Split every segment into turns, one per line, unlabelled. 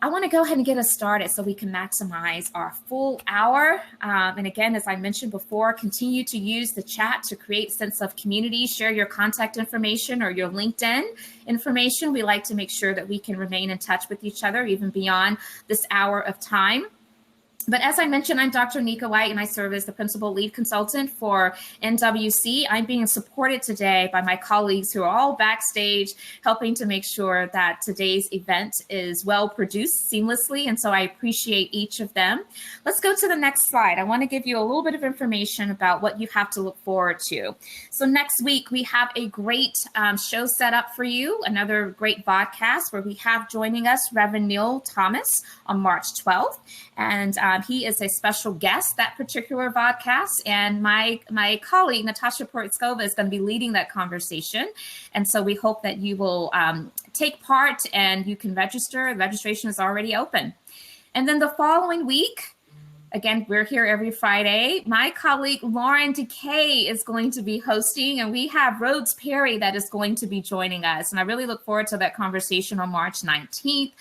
I want to go ahead and get us started so we can maximize our full hour. And again, as I mentioned before, continue to use the chat to create a sense of community, share your contact information or your LinkedIn information. We like to make sure that we can remain in touch with each other even beyond this hour of time. But as I mentioned, I'm Dr. Nika White, and I serve as the Principal Lead Consultant for NWC. I'm being supported today by my colleagues who are all backstage, helping to make sure that today's event is well produced seamlessly. And so I appreciate each of them. Let's go to the next slide. I want to give you a little bit of information about what you have to look forward to. So next week, we have a great show set up for you, another great VodCast where we have joining us Reverend Neil Thomas on March 12th. And he is a special guest that particular VodCast, and my colleague Natasha Portskova is going to be leading that conversation. And so we hope that you will take part and you can register. Registration is already open. And then the following week, again, we're here every Friday. My colleague Lauren Decay is going to be hosting, and we have Rhodes Perry that is going to be joining us. And I really look forward to that conversation on March 19th.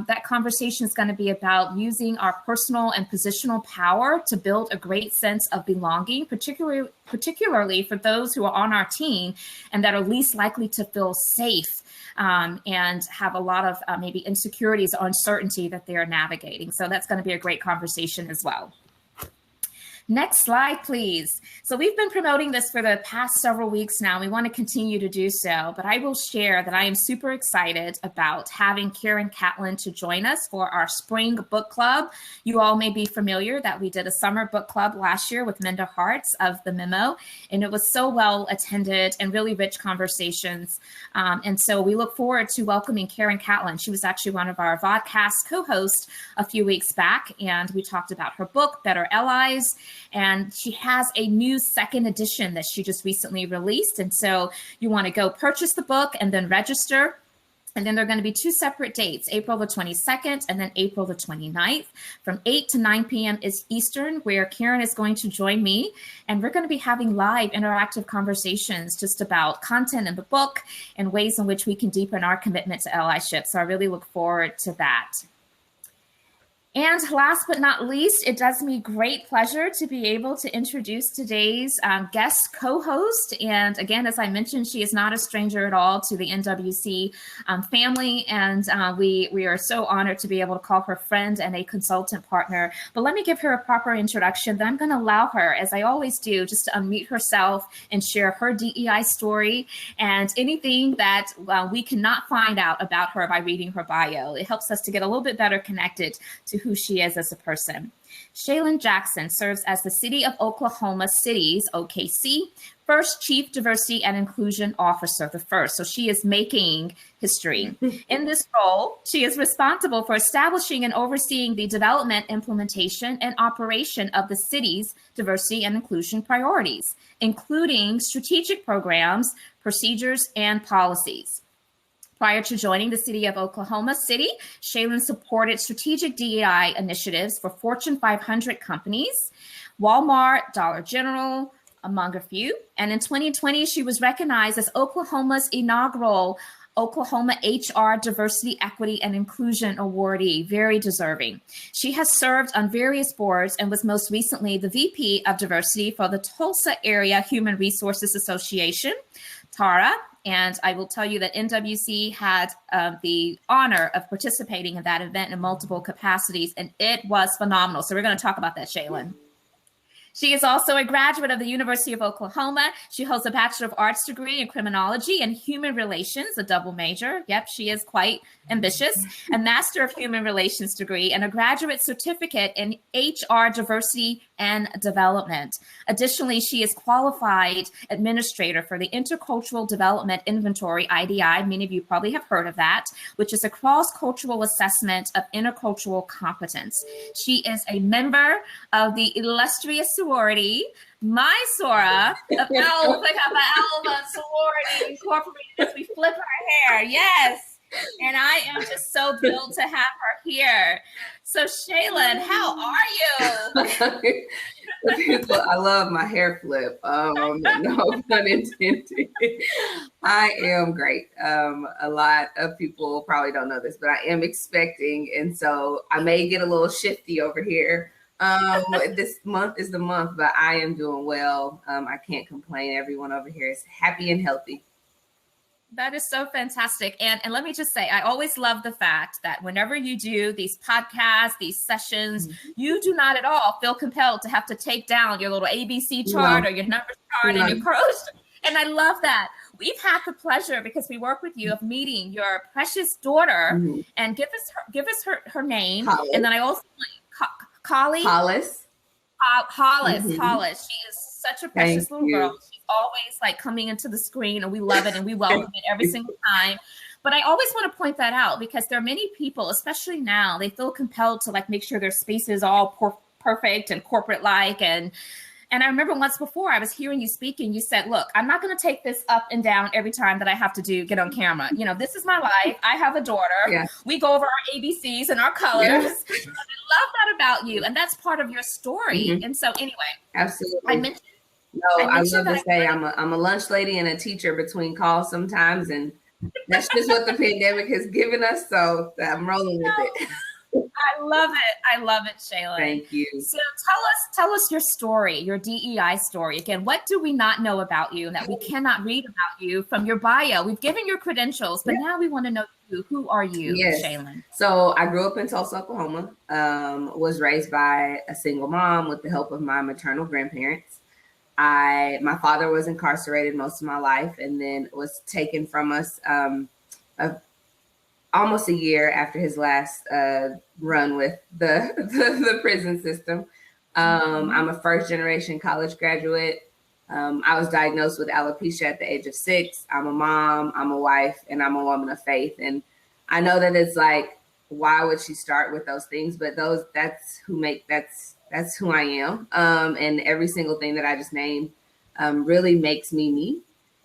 That conversation is going to be about using our personal and positional power to build a great sense of belonging, particularly for those who are on our team and that are least likely to feel safe and have a lot of maybe insecurities or uncertainty that they are navigating. So that's going to be a great conversation as well. Next slide, please. So we've been promoting this for the past several weeks now. We want to continue to do so, but I will share that I am super excited about having Karen Catlin to join us for our spring book club. You all may be familiar that we did a summer book club last year with Minda Harts of The Memo, and it was so well attended and really rich conversations. And so we look forward to welcoming Karen Catlin. She was actually one of our VodCast co-hosts a few weeks back, and we talked about her book, Better Allies. And she has a new second edition that she just recently released. And so you want to go purchase the book and then register. And then there are going to be two separate dates, April the 22nd and then April the 29th from 8 to 9 p.m. is Eastern, where Karen is going to join me. And we're going to be having live interactive conversations just about content in the book and ways in which we can deepen our commitment to allyship. So I really look forward to that. And last but not least, it does me great pleasure to be able to introduce today's guest co-host. And again, as I mentioned, she is not a stranger at all to the NWC family. And we are so honored to be able to call her friend and a consultant partner. But let me give her a proper introduction. Then I'm going to allow her, as I always do, just to unmute herself and share her DEI story and anything that we cannot find out about her by reading her bio. It helps us to get a little bit better connected to who she is as a person. Shalynne Jackson serves as the City of Oklahoma City's, OKC, first Chief Diversity and Inclusion Officer, the first. So she is making history. In this role, she is responsible for establishing and overseeing the development, implementation, and operation of the city's diversity and inclusion priorities, including strategic programs, procedures, and policies. Prior to joining the City of Oklahoma City, Shalynne supported strategic DEI initiatives for Fortune 500 companies, Walmart, Dollar General, among a few. And in 2020, she was recognized as Oklahoma's inaugural Oklahoma HR Diversity, Equity, and Inclusion Awardee, very deserving. She has served on various boards and was most recently the VP of Diversity for the Tulsa Area Human Resources Association, TARA. And I will tell you that NWC had the honor of participating in that event in multiple capacities, and it was phenomenal. So we're going to talk about that, Shalynne. She is also a graduate of the University of Oklahoma. She holds a Bachelor of Arts degree in Criminology and Human Relations, a double major. Yep, she is quite ambitious. A Master of Human Relations degree and a graduate certificate in HR Diversity and Development. Additionally, she is qualified administrator for the Intercultural Development Inventory, IDI. Many of you probably have heard of that, which is a cross-cultural assessment of intercultural competence. She is a member of the illustrious sorority, My Sora of Alpha Kappa Alpha Sorority Incorporated, as we flip our hair. Yes. And I am just so thrilled to have her here. So Shalynne, how are you?
People, I love my hair flip. No pun intended. I am great. A lot of people probably don't know this, but I am expecting, and so I may get a little shifty over here. This month is the month, but I am doing well. I can't complain. Everyone over here is happy and healthy.
That is so fantastic. And let me just say, I always love the fact that whenever you do these podcasts, these sessions, you do not at all feel compelled to have to take down your little ABC chart or your numbers chart and your pros. And I love that. We've had the pleasure, because we work with you, of meeting your precious daughter. And give us her name. Hollis. And then I also Hollis. Hollis. She is such a precious little girl. She's always like coming into the screen, and we love it and we welcome it every single time. But I always want to point that out, because there are many people, especially now, they feel compelled to like make sure their space is all perfect and corporate like. And I remember once before I was hearing you speak, and you said, look, I'm not going to take this up and down every time that I have to get on camera. You know, this is my life. I have a daughter. We go over our ABCs and our colors. I love that about you. And that's part of your story. And so anyway,
absolutely. I love to say I'm a lunch lady and a teacher between calls sometimes. And that's just what the pandemic has given us. So I'm rolling with it.
I love it, Shalynne.
Thank you.
So tell us your story, your DEI story. Again, what do we not know about you that we cannot read about you from your bio? We've given your credentials, but now we want to know you. Who are you, Shalynne?
So I grew up in Tulsa, Oklahoma, was raised by a single mom with the help of my maternal grandparents. My father was incarcerated most of my life, and then was taken from us almost a year after his last run with the prison system. I'm a first generation college graduate. I was diagnosed with alopecia at the age of 6. I'm a mom, I'm a wife, and I'm a woman of faith. And I know that it's like, why would she start with those things? But that's who I am. And every single thing that I just named really makes me,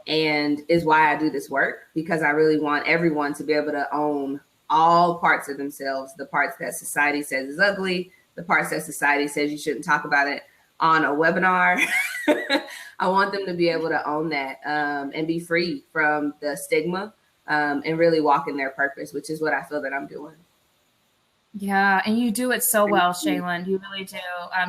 and is why I do this work, because I really want everyone to be able to own all parts of themselves, the parts that society says is ugly, the parts that society says you shouldn't talk about it on a webinar. I want them to be able to own that and be free from the stigma and really walk in their purpose, which is what I feel that I'm doing.
Yeah, and you do it so well, Shalynne. You really do.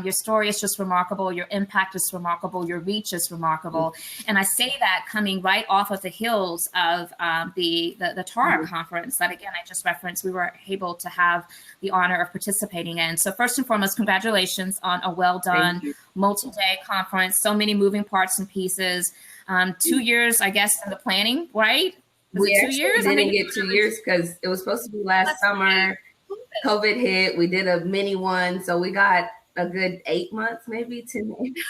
Your story is just remarkable. Your impact is remarkable. Your reach is remarkable. And I say that coming right off of the heels of the TARA conference that, again, I just referenced, we were able to have the honor of participating in. So first and foremost, congratulations on a well-done multi-day conference. So many moving parts and pieces. 2 years, I guess, in the planning, right? Was it 2 years?
We didn't get 2 years because it was supposed to be last summer. COVID hit. We did a mini one, so we got a good 8 months, maybe 10 months.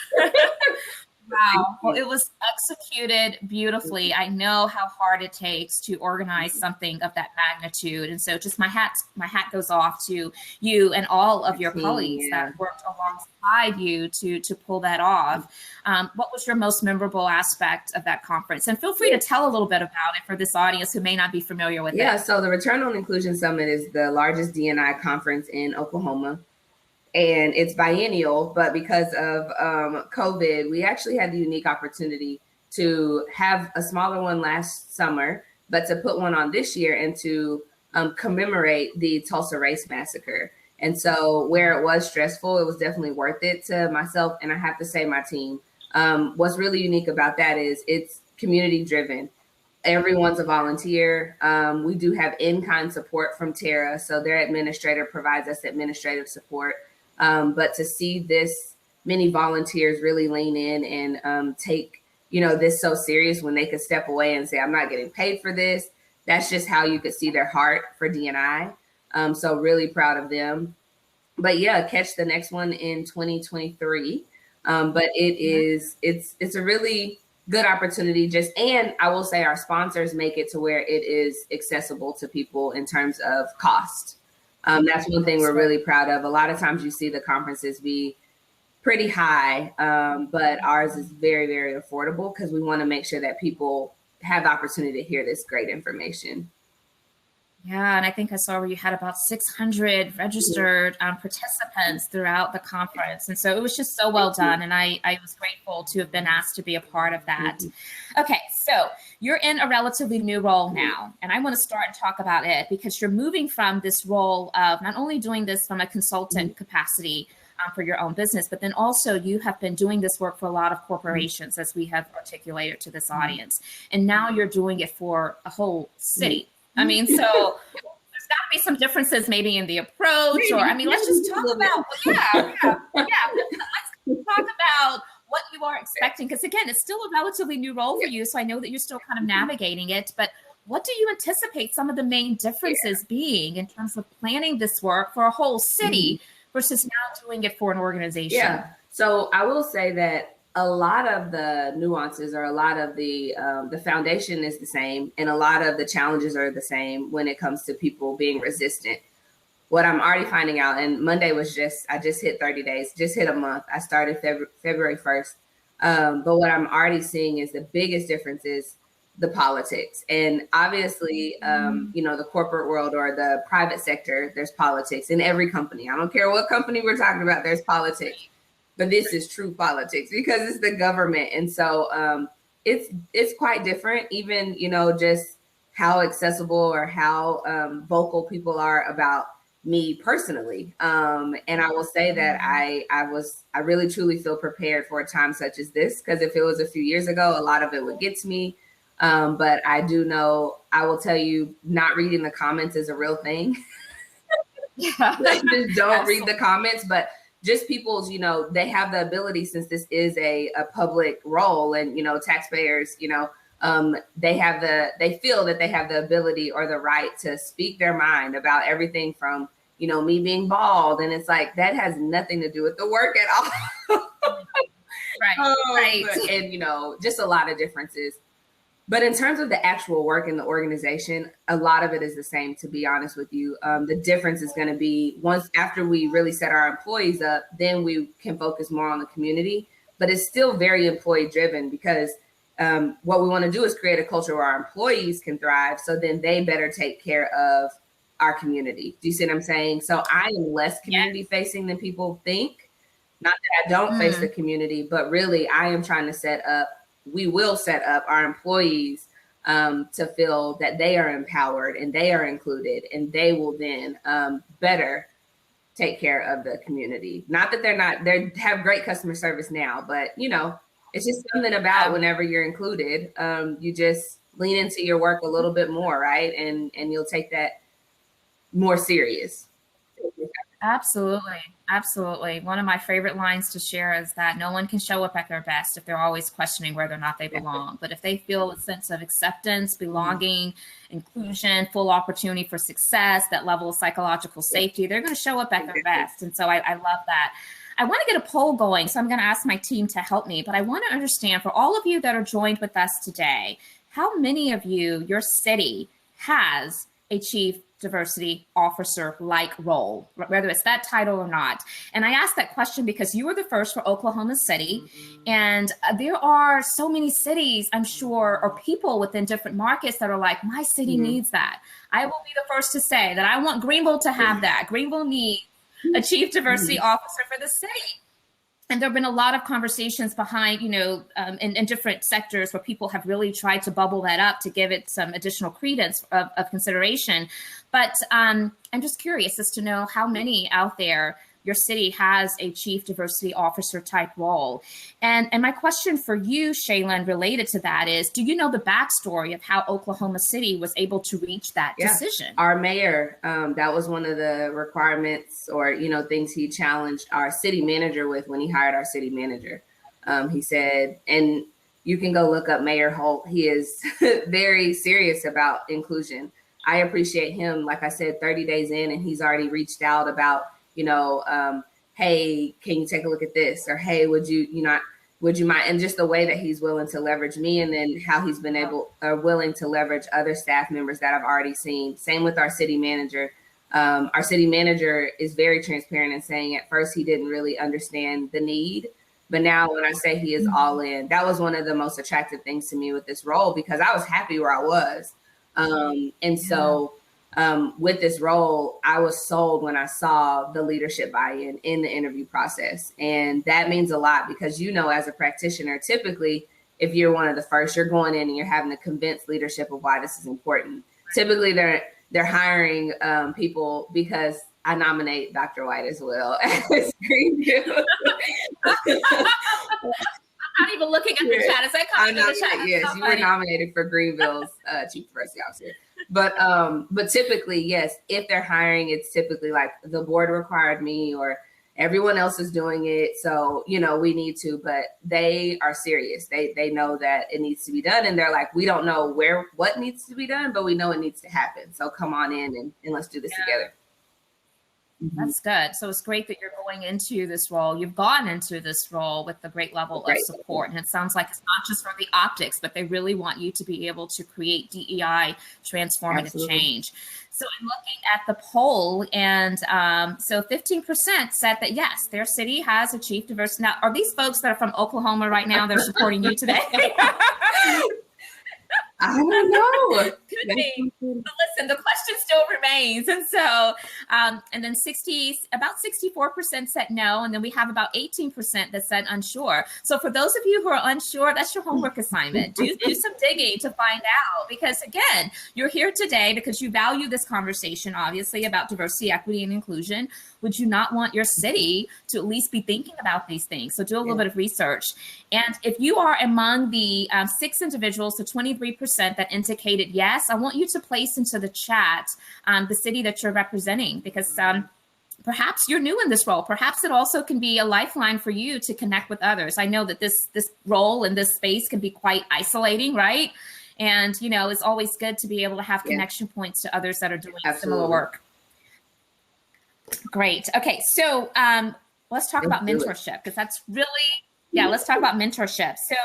Wow. Well, it was executed beautifully. I know how hard it takes to organize something of that magnitude. And so just my hat goes off to you and all of your colleagues that worked alongside you to pull that off. What was your most memorable aspect of that conference? And feel free to tell a little bit about it for this audience who may not be familiar with it.
Yeah, so the Return on Inclusion Summit is the largest D&I conference in Oklahoma. And it's biennial, but because of COVID, we actually had the unique opportunity to have a smaller one last summer, but to put one on this year and to commemorate the Tulsa Race Massacre. And so where it was stressful, it was definitely worth it to myself. And I have to say my team. What's really unique about that is it's community driven. Everyone's a volunteer. We do have in-kind support from TARA. So their administrator provides us administrative support. But to see this many volunteers really lean in and take, this so serious when they could step away and say, I'm not getting paid for this. That's just how you could see their heart for D&I. So really proud of them. But yeah, catch the next one in 2023. But it's a really good opportunity and I will say our sponsors make it to where it is accessible to people in terms of cost. That's one thing we're really proud of. A lot of times you see the conferences be pretty high, but ours is very, very affordable because we want to make sure that people have the opportunity to hear this great information.
Yeah, and I think I saw where you had about 600 registered participants throughout the conference. And so it was just so well done. And I was grateful to have been asked to be a part of that. Okay, so you're in a relatively new role now. And I want to start and talk about it because you're moving from this role of not only doing this from a consultant capacity for your own business, but then also you have been doing this work for a lot of corporations, as we have articulated to this audience. And now you're doing it for a whole city. I mean, so there's got to be some differences maybe in the approach, or I mean, let's just talk about, let's talk about what you are expecting. Because again, it's still a relatively new role for you. So I know that you're still kind of navigating it, but what do you anticipate some of the main differences being in terms of planning this work for a whole city versus now doing it for an organization?
Yeah. So I will say that a lot of the nuances or a lot of the foundation is the same, and a lot of the challenges are the same when it comes to people being resistant. What I'm already finding out, and Monday was I just hit 30 days, just hit a month. I started February 1st. But what I'm already seeing is the biggest difference is the politics. And obviously, the corporate world or the private sector, there's politics in every company. I don't care what company we're talking about, there's politics. But this is true politics because it's the government. And so it's quite different, even, just how accessible or how vocal people are about me personally. And I will say that I really truly feel prepared for a time such as this, because if it was a few years ago, a lot of it would get to me. But I do know, I will tell you, not reading the comments is a real thing.
Yeah.
Just don't read the comments, but just people's, they have the ability, since this is a public role and, taxpayers, they feel that they have the ability or the right to speak their mind about everything from, me being bald. And it's like, that has nothing to do with the work at all.
Right.
And, just a lot of differences. But in terms of the actual work in the organization, a lot of it is the same, to be honest with you. The difference is going to be once after we really set our employees up, then we can focus more on the community. But it's still very employee driven, because what we want to do is create a culture where our employees can thrive. So then they better take care of our community. Do you see what I'm saying? So I am less community facing than people think. Not that I don't face the community, but really I am trying to we will set up our employees to feel that they are empowered and they are included, and they will then better take care of the community. Not that they have great customer service now, but it's just something about whenever you're included, you just lean into your work a little bit more, right? And you'll take that more serious.
Absolutely. One of my favorite lines to share is that no one can show up at their best if they're always questioning whether or not they belong. But if they feel a sense of acceptance, belonging, inclusion, full opportunity for success, that level of psychological safety, they're going to show up at their best. And so I love that. I want to get a poll going, so I'm going to ask my team to help me. But I want to understand, for all of you that are joined with us today, how many of you, your city has a chief diversity officer like role, whether it's that title or not? And I asked that question because you were the first for Oklahoma City. And there are so many cities, I'm sure, or people within different markets that are like, my city needs that. I will be the first to say that I want Greenville to have that. Greenville needs a chief diversity officer for the city. And there have been a lot of conversations behind, in different sectors where people have really tried to bubble that up to give it some additional credence of consideration. But I'm just curious as to know how many out there your city has a chief diversity officer type role. And my question for you, Shalynne, related to that is, do you know the backstory of how Oklahoma City was able to reach that decision?
Our mayor, that was one of the requirements or, things he challenged our city manager with when he hired our city manager. He said, and you can go look up Mayor Holt. He is very serious about inclusion. I appreciate him, like I said, 30 days in, and he's already reached out about, hey, can you take a look at this? Or, hey, would you mind? And just the way that he's willing to leverage me, and then how he's been willing to leverage other staff members that I've already seen. Same with our city manager. Our city manager is very transparent in saying at first he didn't really understand the need. But now when I say he is all in, that was one of the most attractive things to me with this role, because I was happy where I was. So with this role, I was sold when I saw the leadership buy-in in the interview process. And that means a lot because, as a practitioner, typically, if you're one of the first, you're going in and you're having to convince leadership of why this is important. Typically, they're hiring people because I nominate Dr. White as well as Greenville.
I'm not even looking at the chat. Is that coming in the chat?
Yes, you were nominated for Greenville's Chief Diversity Officer. But typically, yes, if they're hiring, it's typically like the board required me or everyone else is doing it. So, we need to, but they are serious. They know that it needs to be done. And they're like, we don't know what needs to be done, but we know it needs to happen. So come on in and let's do this together.
That's good. So it's great that you're going into this role. You've gone into this role with a great level of support. And it sounds like it's not just for the optics, but they really want you to be able to create DEI transformative change. So I'm looking at the poll, and so 15% said that, yes, their city has achieved diversity. Now, are these folks that are from Oklahoma right now, they're supporting you today?
I don't know.
Could be. But listen, the question still remains. And so, and then about 64% said no. And then we have about 18% that said unsure. So for those of you who are unsure, that's your homework assignment. Do some digging to find out, because again, you're here today because you value this conversation, obviously, about diversity, equity, and inclusion. Would you not want your city to at least be thinking about these things? So do a little bit of research. And if you are among the 6 individuals, so 23% that indicated yes, I want you to place into the chat the city that you're representing, because perhaps you're new in this role. Perhaps it also can be a lifeline for you to connect with others. I know that this role in this space can be quite isolating, right? And, it's always good to be able to have connection points to others that are doing similar work. Great. Okay. So let's talk about mentorship, because that's really, let's talk about mentorship. So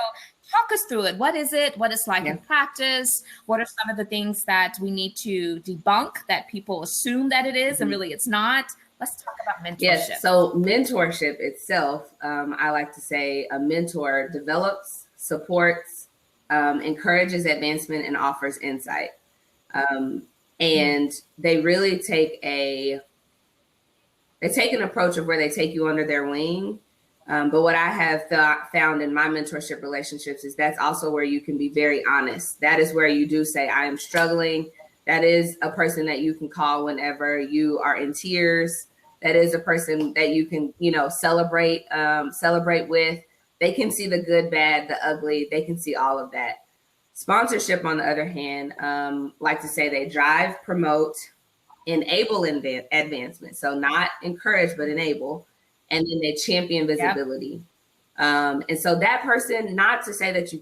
talk us through it. What is it? What it's like in practice? What are some of the things that we need to debunk that people assume that it is and really it's not? Let's talk about mentorship.
Yes. So mentorship itself, I like to say a mentor develops, supports, encourages advancement, and offers insight. And they really take an approach of where they take you under their wing. But what I have found in my mentorship relationships is that's also where you can be very honest. That is where you do say, I am struggling. That is a person that you can call whenever you are in tears. That is a person that you can, celebrate with. They can see the good, bad, the ugly. They can see all of that. Sponsorship, on the other hand, like to say they drive, promote, enable advancement. So not encourage, but enable. And then they champion visibility. And so that person, not to say that you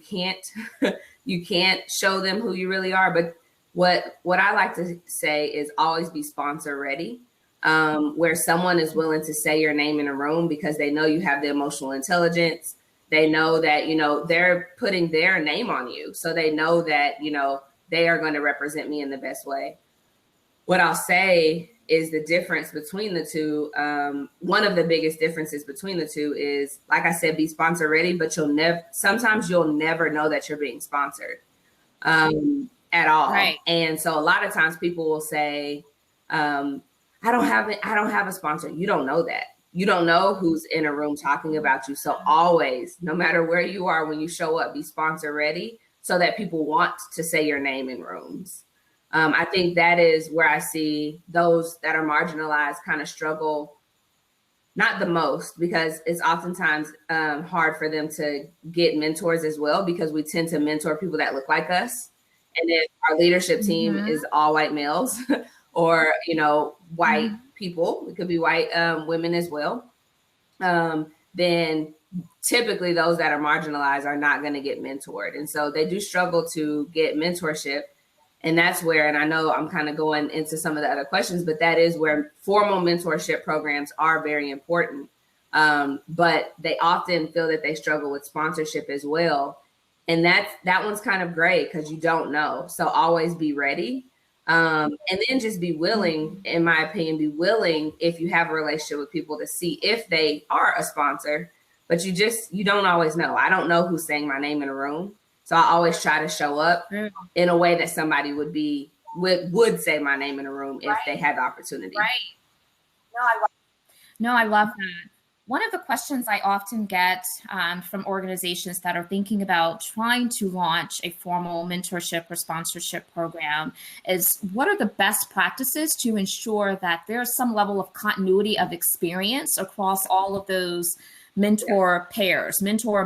can't show them who you really are, but what I like to say is always be sponsor ready, where someone is willing to say your name in a room because they know you have the emotional intelligence. They know that, they're putting their name on you. So they know that, they are going to represent me in the best way. What I'll say is the difference between the two. One of the biggest differences between the two is, like I said, be sponsor ready, but sometimes you'll never know that you're being sponsored at all. Right. And so a lot of times people will say, I don't have a sponsor. You don't know that. You don't know who's in a room talking about you. So always, no matter where you are, when you show up, be sponsor ready so that people want to say your name in rooms. I think that is where I see those that are marginalized kind of struggle, not the most, because it's oftentimes hard for them to get mentors as well, because we tend to mentor people that look like us. And if our leadership team is all white males or, white people, it could be white women as well, then typically those that are marginalized are not going to get mentored. And so they do struggle to get mentorship. And that's where, and I know I'm kind of going into some of the other questions, but that is where formal mentorship programs are very important. But they often feel that they struggle with sponsorship as well. And that one's kind of great because you don't know. So always be ready. And then just be willing, in my opinion, be willing if you have a relationship with people to see if they are a sponsor, but you don't always know. I don't know who's saying my name in a room. So I always try to show up in a way that somebody would be would say my name in a room if they had the opportunity.
Right. No, I love that. One of the questions I often get from organizations that are thinking about trying to launch a formal mentorship or sponsorship program is, what are the best practices to ensure that there's some level of continuity of experience across all of those mentor pairs, mentor,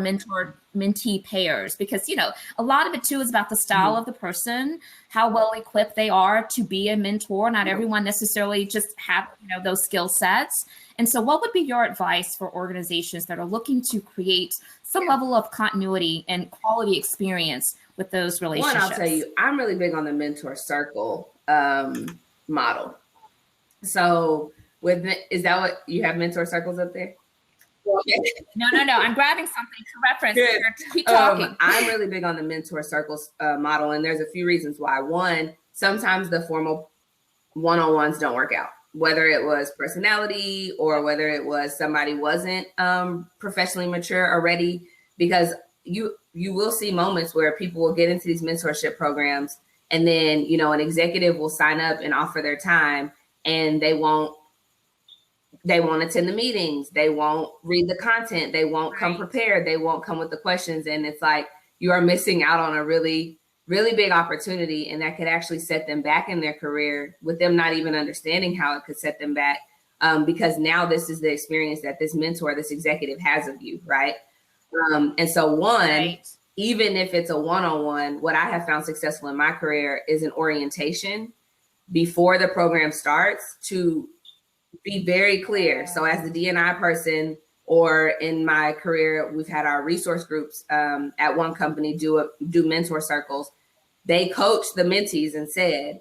mentee pairs? Because, a lot of it too is about the style of the person, how well equipped they are to be a mentor. Not everyone necessarily just have, those skill sets. And so what would be your advice for organizations that are looking to create some level of continuity and quality experience with those relationships?
One, I'll tell you, I'm really big on the mentor circle model. So is that what you have, mentor circles up there?
No. I'm grabbing something to reference. Keep talking.
I'm really big on the mentor circles model, and there's a few reasons why. One, sometimes the formal one-on-ones don't work out, whether it was personality or whether it was somebody wasn't professionally mature or ready, because you will see moments where people will get into these mentorship programs, and then, an executive will sign up and offer their time, and they won't attend the meetings. They won't read the content. They won't come prepared. They won't come with the questions. And it's like, you are missing out on a really, really big opportunity. And that could actually set them back in their career, with them not even understanding how it could set them back. Because now this is the experience that this mentor, this executive has of you. Right. And so even if it's a one-on-one, what I have found successful in my career is an orientation before the program starts to be very clear. So as the D&I person, or in my career, we've had our resource groups at one company do mentor circles. They coached the mentees and said,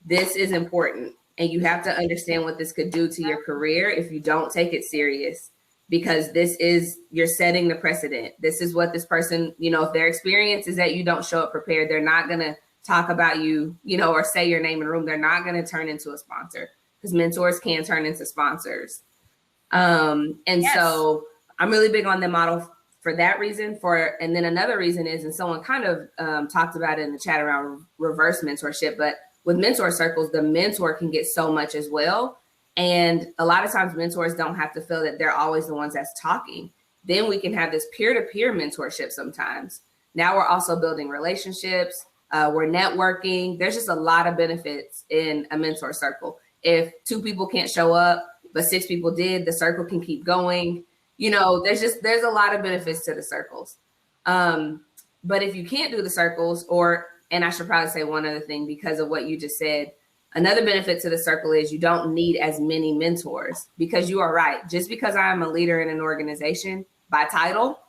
this is important, and you have to understand what this could do to your career if you don't take it serious, because you're setting the precedent. This is what this person, if their experience is that you don't show up prepared, they're not going to talk about you, or say your name in a room. They're not going to turn into a sponsor, because mentors can turn into sponsors. So I'm really big on the model for that reason. And then another reason is, and someone kind of talked about it in the chat around reverse mentorship, but with mentor circles, the mentor can get so much as well. And a lot of times mentors don't have to feel that they're always the ones that's talking. Then we can have this peer-to-peer mentorship sometimes. Now we're also building relationships. We're networking. There's just a lot of benefits in a mentor circle. If 2 people can't show up, but 6 people did, the circle can keep going. There's a lot of benefits to the circles. But if you can't do the circles, and I should probably say one other thing because of what you just said, another benefit to the circle is you don't need as many mentors, because you are right. Just because I'm a leader in an organization by title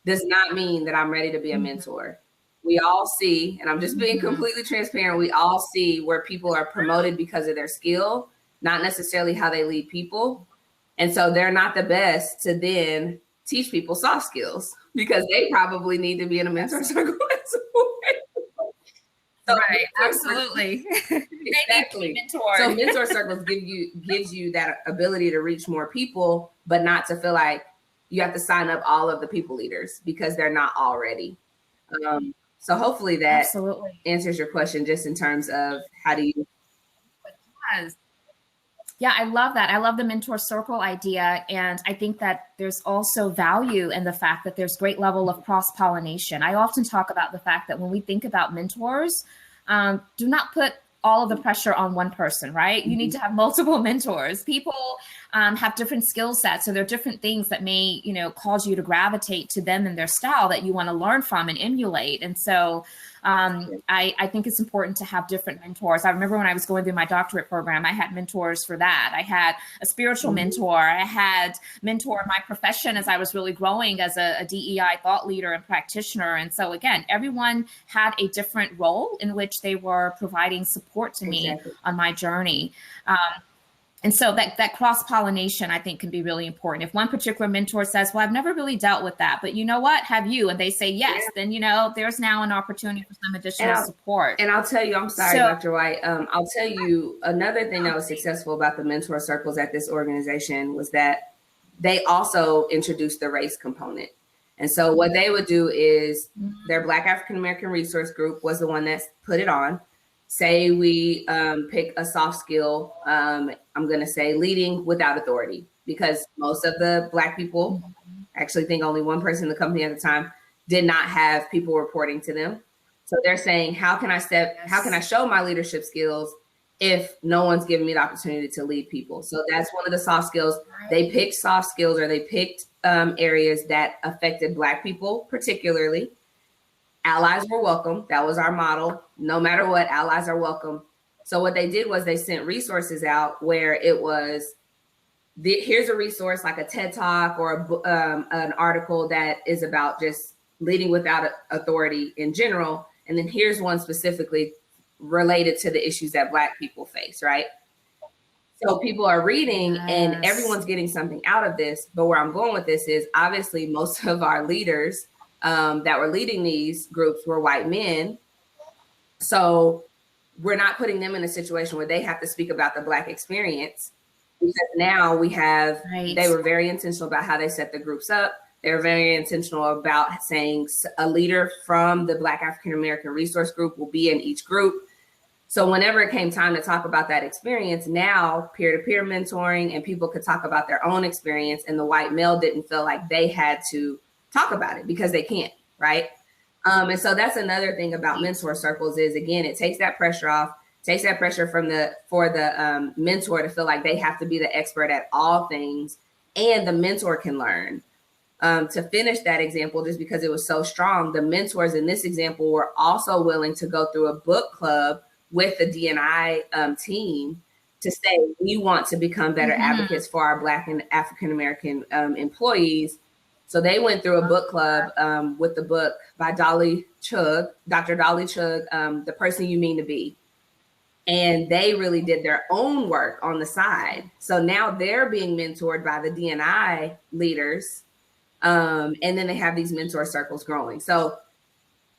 does not mean that I'm ready to be a mentor. We all see, and I'm just being completely transparent, we all see where people are promoted because of their skill, not necessarily how they lead people. And so they're not the best to then teach people soft skills, because they probably need to be in a mentor circle as well.
Right, absolutely.
Exactly. So mentor circles gives you that ability to reach more people, but not to feel like you have to sign up all of the people leaders, because they're not all ready. So hopefully that answers your question, just in terms of how do you.
Yeah, I love that. I love the mentor circle idea. And I think that there's also value in the fact that there's great level of cross-pollination. I often talk about the fact that when we think about mentors, do not put all of the pressure on one person, right? You need to have multiple mentors. People have different skill sets. So there are different things that may, cause you to gravitate to them and their style that you want to learn from and emulate. And so I think it's important to have different mentors. I remember when I was going through my doctorate program, I had mentors for that. I had a spiritual mentor. I had mentor in my profession as I was really growing as a DEI thought leader and practitioner. And so again, everyone had a different role in which they were providing support to me on my journey. And so that cross-pollination, I think, can be really important. If one particular mentor says, well, I've never really dealt with that, but you know what, have you? And they say, yes, then, there's now an opportunity for some additional support.
And I'll tell you, I'm sorry, Dr. White. I'll tell you another thing that was successful about the mentor circles at this organization was that they also introduced the race component. And so what they would do is their Black African American resource group was the one that put it on. say we pick a soft skill, I'm going to say leading without authority, because most of the Black people, I actually think only one person in the company at the time, did not have people reporting to them. So they're saying, how can I show my leadership skills if no one's giving me the opportunity to lead people? So that's one of the soft skills. They picked soft skills, or they picked areas that affected Black people particularly. Allies were welcome. That was our model. No matter what, allies are welcome. So what they did was they sent resources out where it was, here's a resource like a TED Talk or an article that is about just leading without authority in general. And then here's one specifically related to the issues that Black people face, right? So people are reading and everyone's getting something out of this. But where I'm going with this is, obviously most of our leaders that were leading these groups were white men. So we're not putting them in a situation where they have to speak about the Black experience. Because now we have, they were very intentional about how they set the groups up. They were very intentional about saying a leader from the Black African American Resource Group will be in each group. So whenever it came time to talk about that experience, now peer-to-peer mentoring and people could talk about their own experience, and the white male didn't feel like they had to talk about it because they can't, right? And so that's another thing about mentor circles is, again, it takes that pressure off, takes that pressure for the mentor to feel like they have to be the expert at all things, and the mentor can learn. To finish that example, just because it was so strong, the mentors in this example were also willing to go through a book club with the D&I team to say, we want to become better advocates for our Black and African American employees. So they went through a book club with the book by Dr. Dolly Chugh, The Person You Mean to Be. And they really did their own work on the side. So now they're being mentored by the D&I leaders. And then they have these mentor circles growing. So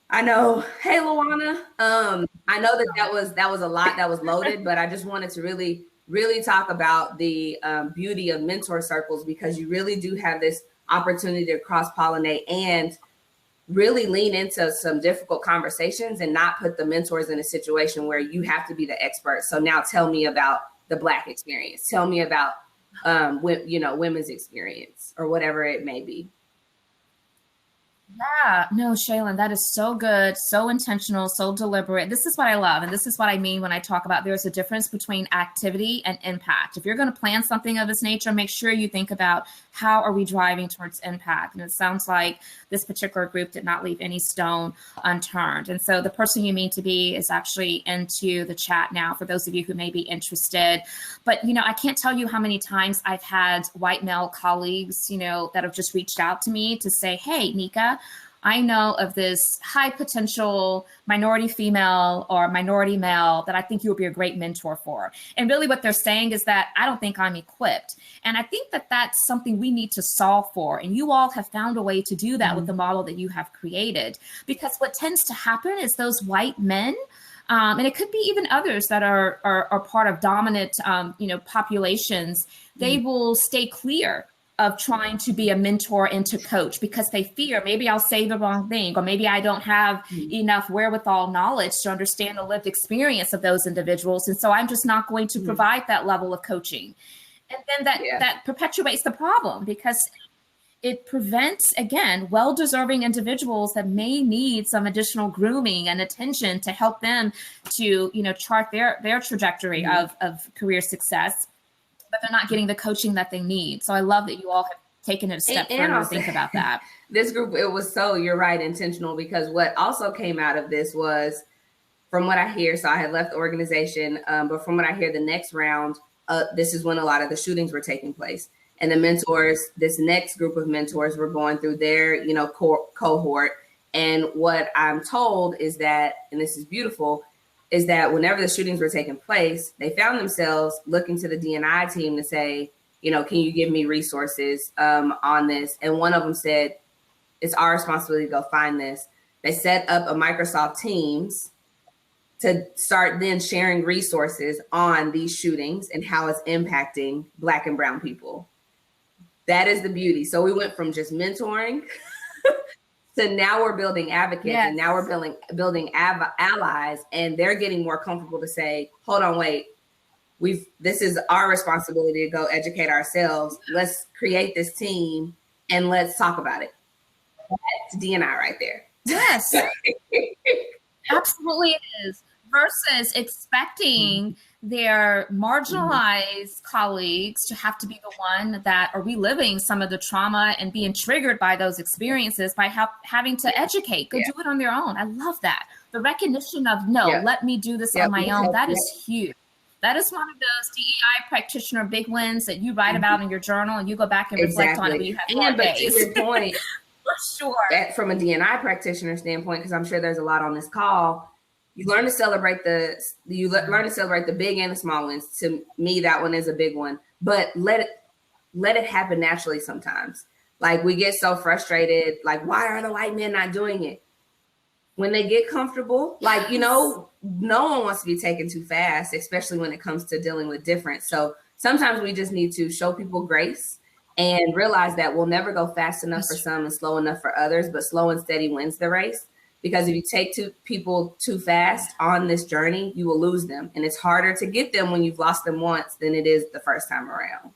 I know, hey, Luana, I know that was a lot that was loaded, but I just wanted to really, really talk about the beauty of mentor circles, because you really do have this opportunity to cross-pollinate and really lean into some difficult conversations and not put the mentors in a situation where you have to be the expert. So now tell me about the Black experience. Tell me about, women's experience, or whatever it may be.
Yeah, no, Shalynne, that is so good, so intentional, so deliberate. This is what I love. And this is what I mean when I talk about there's a difference between activity and impact. If you're going to plan something of this nature, make sure you think about how are we driving towards impact. And it sounds like this particular group did not leave any stone unturned. And so the person you mean to be is actually into the chat now for those of you who may be interested. But, I can't tell you how many times I've had white male colleagues, that have just reached out to me to say, hey, Nika, I know of this high potential minority female or minority male that I think you would be a great mentor for. And really what they're saying is that I don't think I'm equipped. And I think that that's something we need to solve for. And you all have found a way to do that with the model that you have created. Because what tends to happen is those white men, and it could be even others that are part of dominant, populations, they will stay clear of trying to be a mentor and to coach because they fear maybe I'll say the wrong thing, or maybe I don't have enough wherewithal knowledge to understand the lived experience of those individuals. And so I'm just not going to provide that level of coaching. And then that perpetuates the problem, because it prevents, again, well-deserving individuals that may need some additional grooming and attention to help them to, chart their trajectory of career success, but they're not getting the coaching that they need. So I love that you all have taken it a step further to think about that.
This group, it was you're right, intentional, because what also came out of this was, from what I hear, so I had left the organization, but from what I hear, the next round, this is when a lot of the shootings were taking place. And the mentors, this next group of mentors were going through their, cohort. And what I'm told is that, and this is beautiful, is that whenever the shootings were taking place, they found themselves looking to the D&I team to say, can you give me resources on this? And one of them said, it's our responsibility to go find this. They set up a Microsoft Teams to start then sharing resources on these shootings and how it's impacting Black and brown people. That is the beauty. So we went from just mentoring So now we're building advocates,
Yes.
and now we're building allies, and they're getting more comfortable to say, hold on, wait, this is our responsibility to go educate ourselves. Let's create this team and let's talk about it. That's D&I right there.
Yes, absolutely it is. Versus expecting their marginalized colleagues to have to be the one that are reliving some of the trauma and being triggered by those experiences by having to educate, go do it on their own. I love that. The recognition of, let me do this on my own. That is huge. That is one of those DEI practitioner big wins that you write about in your journal and you go back and reflect on it when you have 4 days.
To your point,
for sure.
From a D&I practitioner standpoint, because I'm sure there's a lot on this call, you learn to celebrate the big and the small wins. To me, that one is a big one. But let it happen naturally sometimes. Like, we get so frustrated, like, why are the white men not doing it? When they get comfortable, like, no one wants to be taken too fast, especially when it comes to dealing with difference. So sometimes we just need to show people grace and realize that we'll never go fast enough for some and slow enough for others, but slow and steady wins the race. Because if you take people too fast on this journey, you will lose them. And it's harder to get them when you've lost them once than it is the first time around.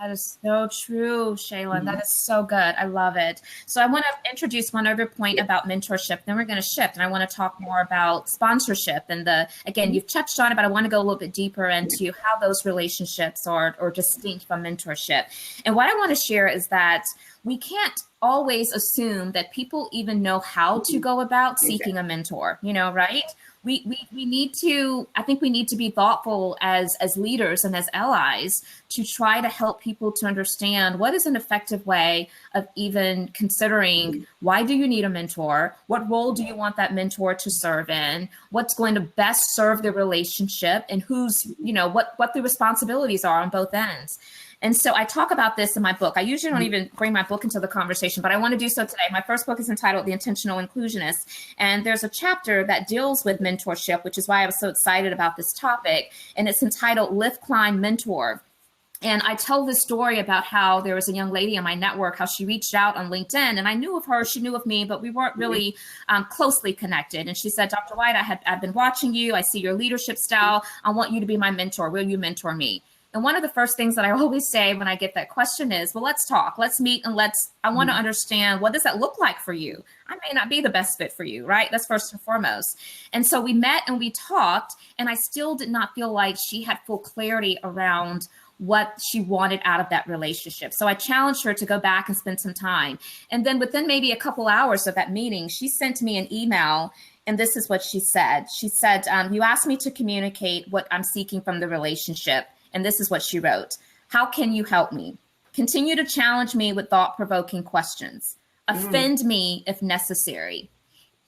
That is so true, Shalynne. That is so good. I love it. So I want to introduce one other point about mentorship. Then we're going to shift, and I want to talk more about sponsorship. And again, you've touched on it, but I want to go a little bit deeper into how those relationships are distinct from mentorship. And what I want to share is that we can't always assume that people even know how to go about seeking a mentor, right? We need to, I think we need to be thoughtful as leaders and as allies to try to help people to understand what is an effective way of even considering, why do you need a mentor? What role do you want that mentor to serve in? What's going to best serve the relationship, and who's, what the responsibilities are on both ends. And so I talk about this in my book. I usually don't even bring my book into the conversation, but I want to do so today. My first book is entitled The Intentional Inclusionist. And there's a chapter that deals with mentorship, which is why I was so excited about this topic. And it's entitled Lift, Climb, Mentor. And I tell this story about how there was a young lady in my network, how she reached out on LinkedIn, and I knew of her, she knew of me, but we weren't really closely connected. And she said, Dr. White, I've been watching you. I see your leadership style. I want you to be my mentor. Will you mentor me? And one of the first things that I always say when I get that question is, well, let's talk, let's meet, and I want to understand, what does that look like for you? I may not be the best fit for you, right? That's first and foremost. And so we met and we talked, and I still did not feel like she had full clarity around what she wanted out of that relationship. So I challenged her to go back and spend some time. And then within maybe a couple hours of that meeting, she sent me an email. And this is what she said. She said, you asked me to communicate what I'm seeking from the relationship. And this is what she wrote. How can you help me? Continue to challenge me with thought-provoking questions. Offend me if necessary.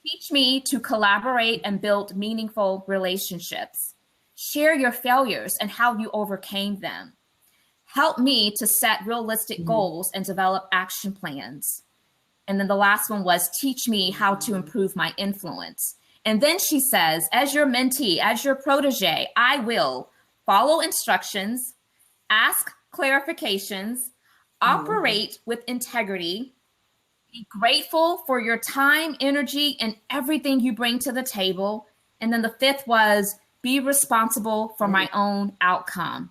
Teach me to collaborate and build meaningful relationships. Share your failures and how you overcame them. Help me to set realistic goals and develop action plans. And then the last one was, teach me how to improve my influence. And then she says, as your mentee, as your protege, I will follow instructions, ask clarifications, operate with integrity, be grateful for your time, energy, and everything you bring to the table. And then the fifth was, be responsible for my own outcome.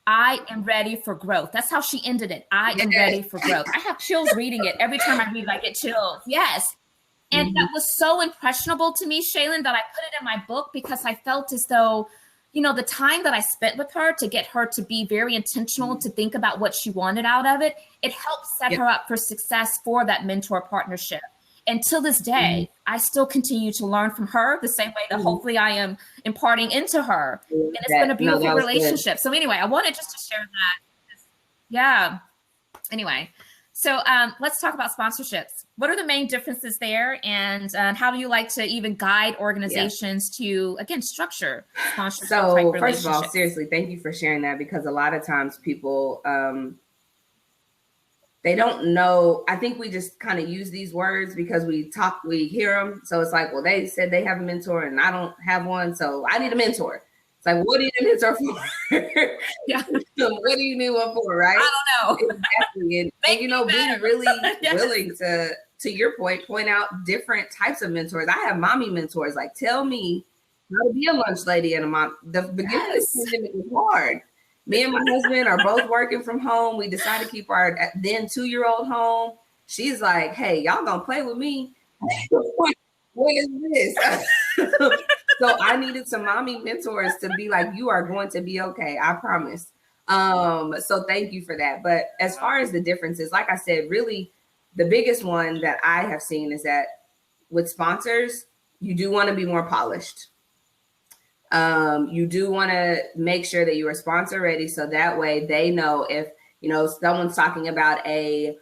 I am ready for growth. That's how she ended it. I am ready for growth. I have chills reading it. Every time I read it, I get chills. Yes. And that was so impressionable to me, Shalynne, that I put it in my book because I felt as though, the time that I spent with her to get her to be very intentional, to think about what she wanted out of it, it helped set her up for success for that mentor partnership. And till this day, I still continue to learn from her the same way that hopefully I am imparting into her. And it's been a beautiful relationship. Good. So anyway, I wanted just to share that. Yeah. Anyway, so let's talk about sponsorships. What are the main differences there? And how do you like to even guide organizations to, again, structure sponsorship type relationships? So
first of all, seriously, thank you for sharing that, because a lot of times people, they don't know. I think we just kind of use these words because we hear them. So it's like, well, they said they have a mentor and I don't have one, so I need a mentor. It's like, what do you need mentor for?
Yeah.
What do you need one for, right?
I don't know.
Exactly. And being really willing to your point out different types of mentors. I have mommy mentors. Like, tell me how to be a lunch lady and a mom. The beginning of the pandemic was hard. Me and my husband are both working from home. We decided to keep our then 2-year-old home. She's like, hey, y'all gonna play with me? What is this? So I needed some mommy mentors to be like, you are going to be okay. I promise. So thank you for that. But as far as the differences, like I said, really the biggest one that I have seen is that with sponsors, you do want to be more polished. You do want to make sure that you are sponsor ready. So that way they know if, someone's talking about a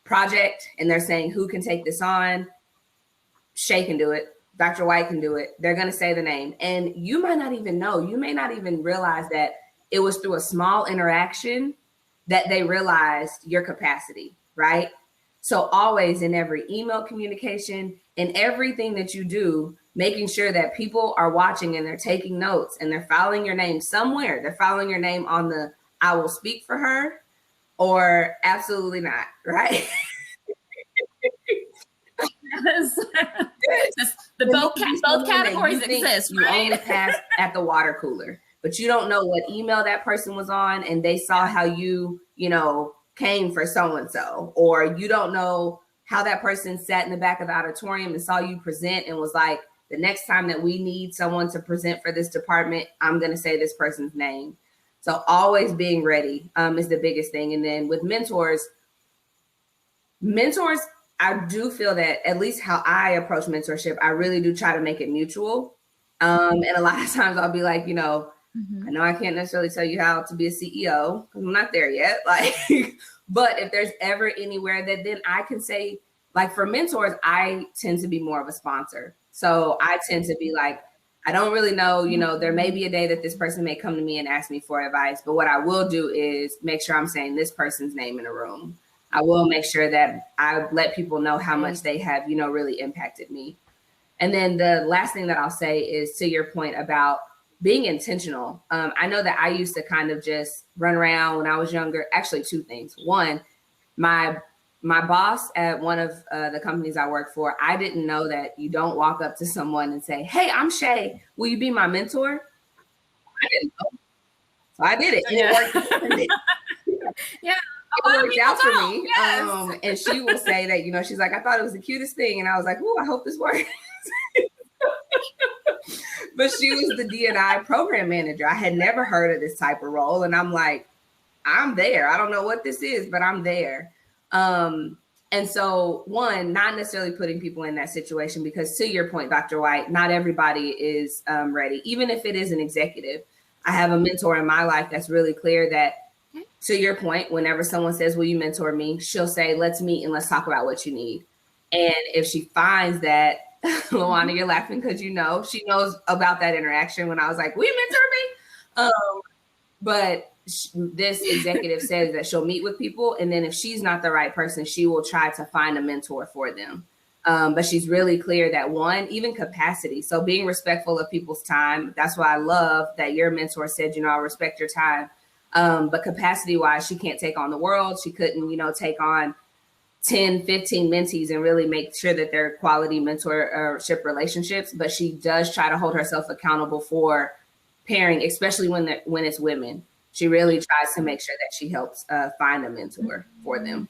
project and they're saying, who can take this on? Shay can do it. Dr. White can do it. They're going to say the name. And you might not even know. You may not even realize that it was through a small interaction that they realized your capacity, right? So always in every email communication, in everything that you do, making sure that people are watching and they're taking notes and they're filing your name somewhere. They're filing your name on the I will speak for her or absolutely not, right?
Both categories exist.
You only pass at the water cooler, but you don't know what email that person was on and they saw how you came for so-and-so, or you don't know how that person sat in the back of the auditorium and saw you present and was like, the next time that we need someone to present for this department, I'm going to say this person's name. So always being ready is the biggest thing. And then with mentors, I do feel that at least how I approach mentorship, I really do try to make it mutual. And a lot of times I'll be like, I know I can't necessarily tell you how to be a CEO because I'm not there yet. But if there's ever anywhere that then I can say, like for mentors, I tend to be more of a sponsor. So I tend to be like, I don't really know, there may be a day that this person may come to me and ask me for advice. But what I will do is make sure I'm saying this person's name in a room. I will make sure that I let people know how much they have, really impacted me. And then the last thing that I'll say is to your point about being intentional. I know that I used to kind of just run around when I was younger. Actually, two things. One, my boss at one of the companies I work for, I didn't know that you don't walk up to someone and say, hey, I'm Shay. Will you be my mentor? I didn't know. So I did it. And it worked for me.
Yeah.
It worked out for me. Yes. And she will say that, she's like, I thought it was the cutest thing. And I was like, oh, I hope this works. But she was the D&I program manager. I had never heard of this type of role. And I'm like, I'm there. I don't know what this is, but I'm there. And so one, not necessarily putting people in that situation, because to your point, Dr. White, not everybody is ready. Even if it is an executive, I have a mentor in my life that's really clear that, to your point, whenever someone says, will you mentor me? She'll say, let's meet and let's talk about what you need. And if she finds that, Luana, you're laughing because she knows about that interaction when I was like, will you mentor me? But this executive says that she'll meet with people. And then if she's not the right person, she will try to find a mentor for them. But she's really clear that one, even capacity. So being respectful of people's time. That's why I love that your mentor said, I respect your time. But capacity wise, she can't take on the world. She couldn't, take on 10, 15 mentees and really make sure that they're quality mentorship relationships. But she does try to hold herself accountable for pairing, especially when it's women. She really tries to make sure that she helps find a mentor for them.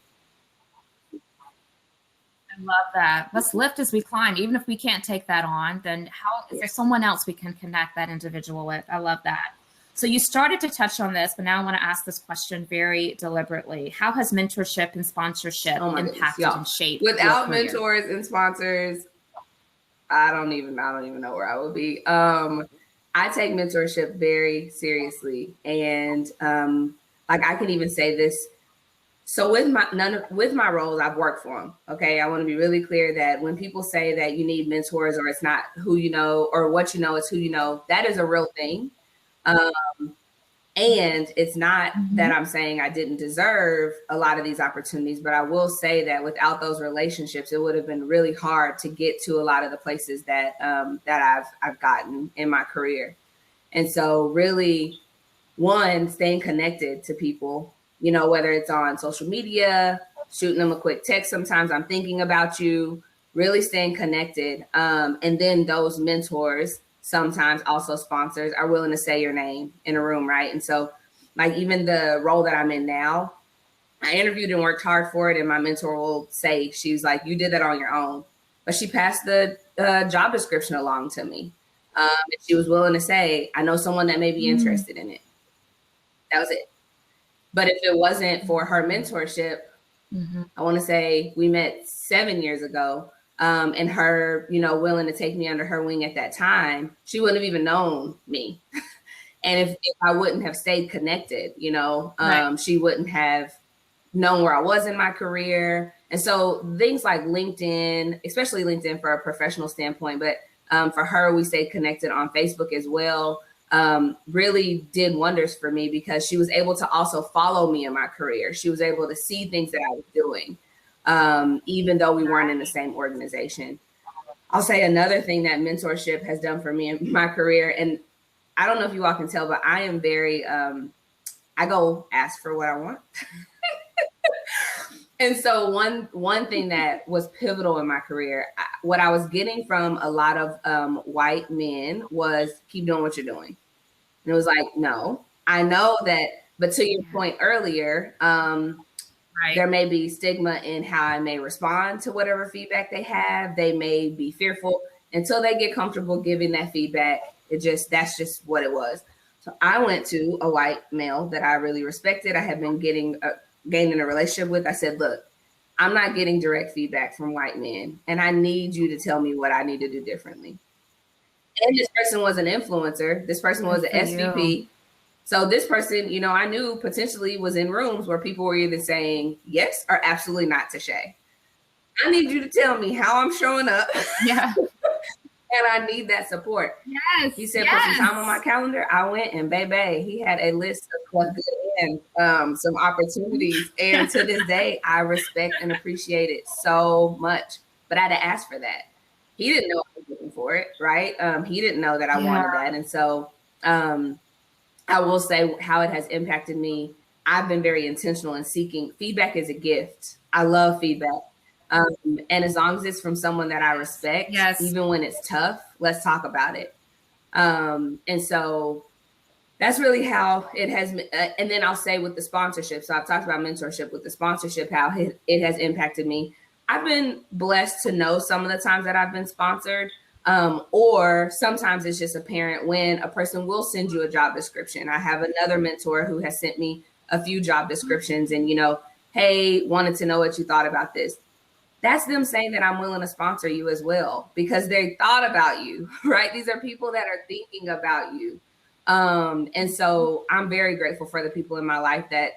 I love that. Let's lift as we climb. Even if we can't take that on, then how is there someone else we can connect that individual with? I love that. So you started to touch on this, but now I want to ask this question very deliberately. How has mentorship and sponsorship impacted and shaped
without mentors and sponsors? I don't even know where I would be. I take mentorship very seriously, and I can even say this. So with my roles, I've worked for them. Okay, I want to be really clear that when people say that you need mentors or it's not who you know or what you know, it's who you know, that is a real thing. And it's not that I'm saying I didn't deserve a lot of these opportunities, but I will say that without those relationships, it would have been really hard to get to a lot of the places that I've gotten in my career. And so really, one, staying connected to people, you know, whether it's on social media, shooting them a quick text. Sometimes I'm thinking about you, really staying connected. And then those mentors, sometimes also sponsors, are willing to say your name in a room, right? And so like even the role that I'm in now, I interviewed and worked hard for it. And my mentor will say, she's like, you did that on your own. But she passed the job description along to me. And she was willing to say, I know someone that may be interested in it. That was it. But if it wasn't for her mentorship, I want to say we met 7 years ago, and her, you know, willing to take me under her wing at that time, she wouldn't have even known me. And if I wouldn't have stayed connected, you know, she wouldn't have known where I was in my career. And so things like LinkedIn, especially LinkedIn for a professional standpoint, but for her, we stayed connected on Facebook as well. Really did wonders for me because she was able to also follow me in my career. She was able to see things that I was doing, even though we weren't in the same organization. I'll say another thing that mentorship has done for me in my career, and I don't know if you all can tell, but I am very, I go ask for what I want. And so one thing that was pivotal in my career, what I was getting from a lot of white men was keep doing what you're doing. And it was like, no, I know that, but to your point earlier, there may be stigma in how I may respond to whatever feedback they have. They may be fearful until they get comfortable giving that feedback. That's just what it was. So I went to a white male that I really respected. I had been gaining a relationship with. I said, look, I'm not getting direct feedback from white men, and I need you to tell me what I need to do differently. And this person was an influencer. This person was an SVP. So this person, you know, I knew potentially was in rooms where people were either saying yes or absolutely not to Shay. I need you to tell me how I'm showing up.
Yeah.
And I need that support.
Yes.
He said, put some time on my calendar. I went, and baby, he had a list of what good and some opportunities. And to this day, I respect and appreciate it so much. But I had to ask for that. He didn't know I was looking for it, right? He didn't know that I wanted that. And so I will say how it has impacted me. I've been very intentional in seeking feedback as a gift. I love feedback. And as long as it's from someone that I respect, even when it's tough, let's talk about it. And so that's really how it has. And then I'll say with the sponsorship. So I've talked about mentorship with the sponsorship, how it has impacted me. I've been blessed to know some of the times that I've been sponsored, or sometimes it's just apparent when a person will send you a job description. I have another mentor who has sent me a few job descriptions and, you know, hey, wanted to know what you thought about this. That's them saying that I'm willing to sponsor you as well, because they thought about you, right? These are people that are thinking about you. And so I'm very grateful for the people in my life that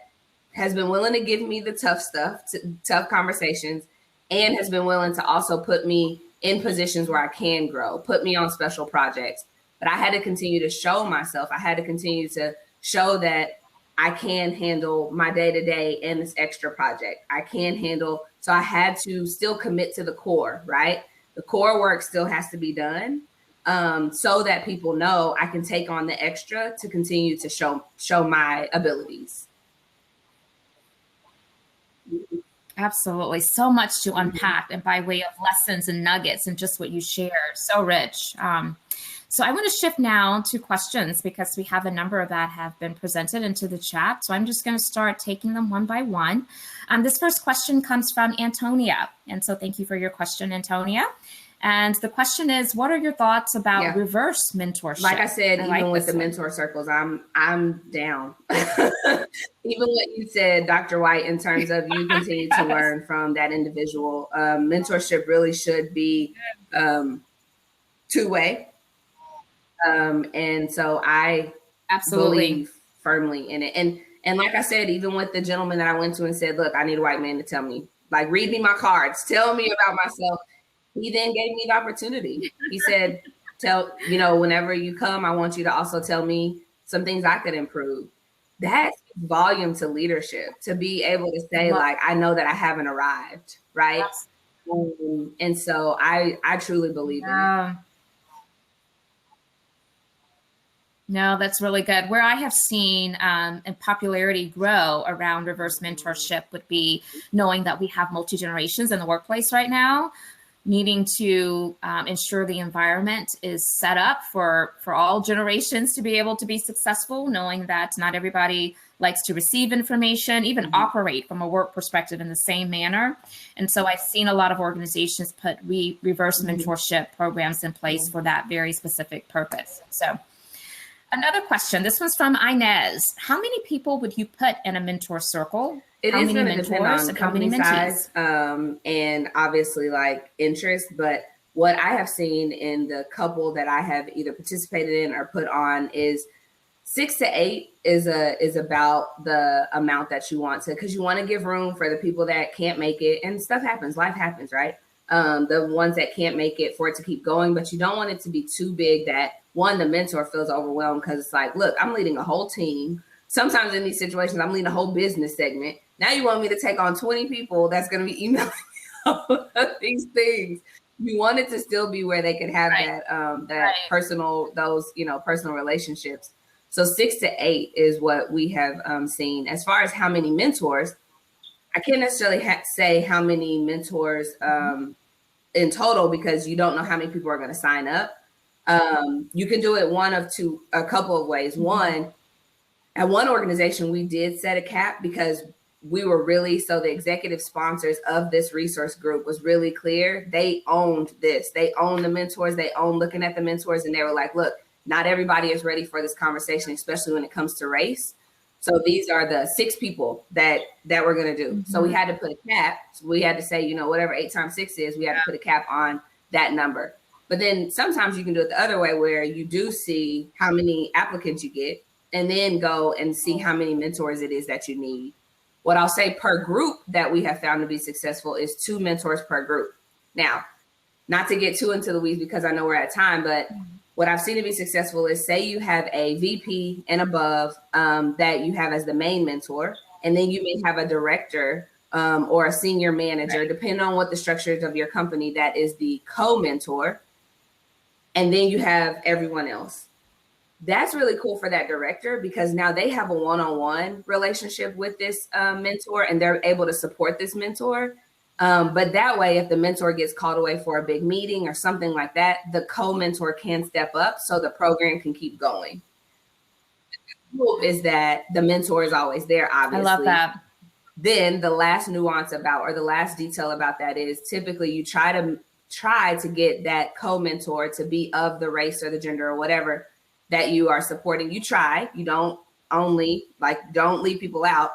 has been willing to give me the tough stuff, tough conversations, and has been willing to also put me in positions where I can grow, put me on special projects. But I had to continue to show myself. I had to continue to show that I can handle my day-to-day and this extra project. I can handle, so I had to still commit to the core, right? The core work still has to be done, so that people know I can take on the extra to continue to show my abilities.
Absolutely. So much to unpack, and by way of lessons and nuggets and just what you shared. So rich. So I want to shift now to questions because we have a number that have been presented into the chat. So I'm just going to start taking them one by one. This first question comes from Antonia. And so thank you for your question, Antonia. And the question is, what are your thoughts about reverse mentorship?
Like I said, even with the mentor circles, I'm down. Even what you said, Dr. White, in terms of you continue to learn from that individual. Mentorship really should be two-way. And so I believe firmly in it. And like I said, even with the gentleman that I went to and said, look, I need a white man to tell me, like, read me my cards, tell me about myself. He then gave me the opportunity. He said, whenever you come, I want you to also tell me some things I could improve. That's volume to leadership, to be able to say, like, I know that I haven't arrived, right? And so I truly believe in it.
No, that's really good. Where I have seen and popularity grow around reverse mentorship would be knowing that we have multi-generations in the workplace right now, needing to ensure the environment is set up for all generations to be able to be successful, knowing that not everybody likes to receive information, even operate from a work perspective in the same manner. And so I've seen a lot of organizations put reverse mentorship programs in place for that very specific purpose. So another question, this one's from Inez. How many people would you put in a mentor circle?
It
how
is
many
going to depend
mentors
on
and how many
company
mentees?
size and obviously like interest. But what I have seen in the couple that I have either participated in or put on is 6 to 8 is about the amount that you want to, because you want to give room for the people that can't make it, and stuff happens, life happens, right? The ones that can't make it, for it to keep going, but you don't want it to be too big that the mentor feels overwhelmed, because it's like, look, I'm leading a whole team. Sometimes in these situations, I'm leading a whole business segment. Now you want me to take on 20 people that's going to be emailing these things. You want it to still be where they can have that personal, those, personal relationships. So 6 to 8 is what we have seen. As far as how many mentors, I can't necessarily say how many mentors in total, because you don't know how many people are going to sign up. You can do it a couple of ways. One, at one organization, we did set a cap because we were so the executive sponsors of this resource group was really clear. They owned this. They owned the mentors. They owned looking at the mentors. And they were like, look, not everybody is ready for this conversation, especially when it comes to race. So these are the 6 people that we're going to do. So we had to put a cap. So we had to say, whatever 8 times 6 is, we had to put a cap on that number. But then sometimes you can do it the other way, where you do see how many applicants you get and then go and see how many mentors it is that you need. What I'll say per group that we have found to be successful is 2 mentors per group. Now, not to get too into the weeds because I know we're at time, but what I've seen to be successful is, say you have a VP and above that you have as the main mentor, and then you may have a director or a senior manager, depending on what the structure is of your company, that is the co-mentor. And then you have everyone else. That's really cool for that director, because now they have a one-on-one relationship with this mentor, and they're able to support this mentor. But that way, if the mentor gets called away for a big meeting or something like that, the co-mentor can step up so the program can keep going. The hope is that the mentor is always there, obviously.
I love that.
Then the last nuance or the last detail about that is, typically you try to get that co-mentor to be of the race or the gender or whatever that you are supporting. You don't don't leave people out.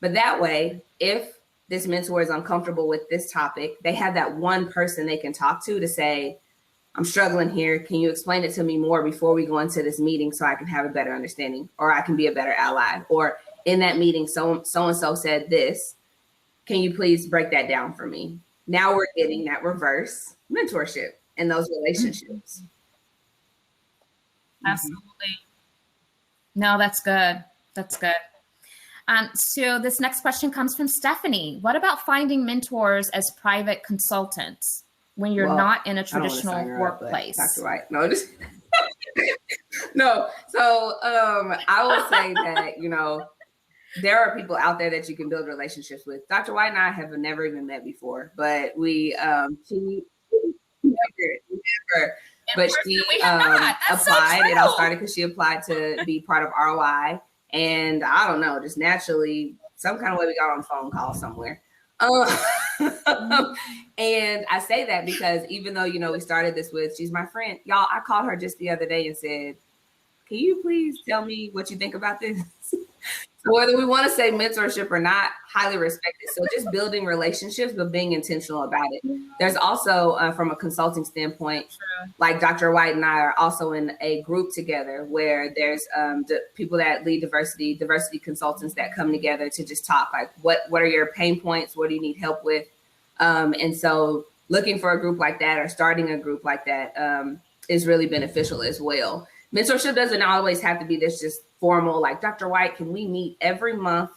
But that way, if this mentor is uncomfortable with this topic, they have that one person they can talk to say, I'm struggling here. Can you explain it to me more before we go into this meeting so I can have a better understanding, or I can be a better ally? Or in that meeting, so-and-so said this. Can you please break that down for me? Now we're getting that reverse mentorship in those relationships.
Absolutely. No, that's good. That's good. So this next question comes from Stephanie. What about finding mentors as private consultants when you're not in a traditional workplace?
Dr. White, no, no. So I will say that, there are people out there that you can build relationships with. Dr. White and I have never even met before, but she never. But she applied. It all started because she applied to be part of ROI. And I don't know, just naturally, some kind of way we got on a phone call somewhere. And I say that because even though, we started this with, she's my friend. Y'all, I called her just the other day and said, can you please tell me what you think about this? Whether we want to say mentorship or not, highly respected. So just building relationships, but being intentional about it. There's also, from a consulting standpoint, like Dr. White and I are also in a group together where there's the people that lead diversity consultants that come together to just talk, like, what are your pain points? What do you need help with? And so looking for a group like that or starting a group like that is really beneficial as well. Mentorship doesn't always have to be this just formal, like, Dr. White, can we meet every month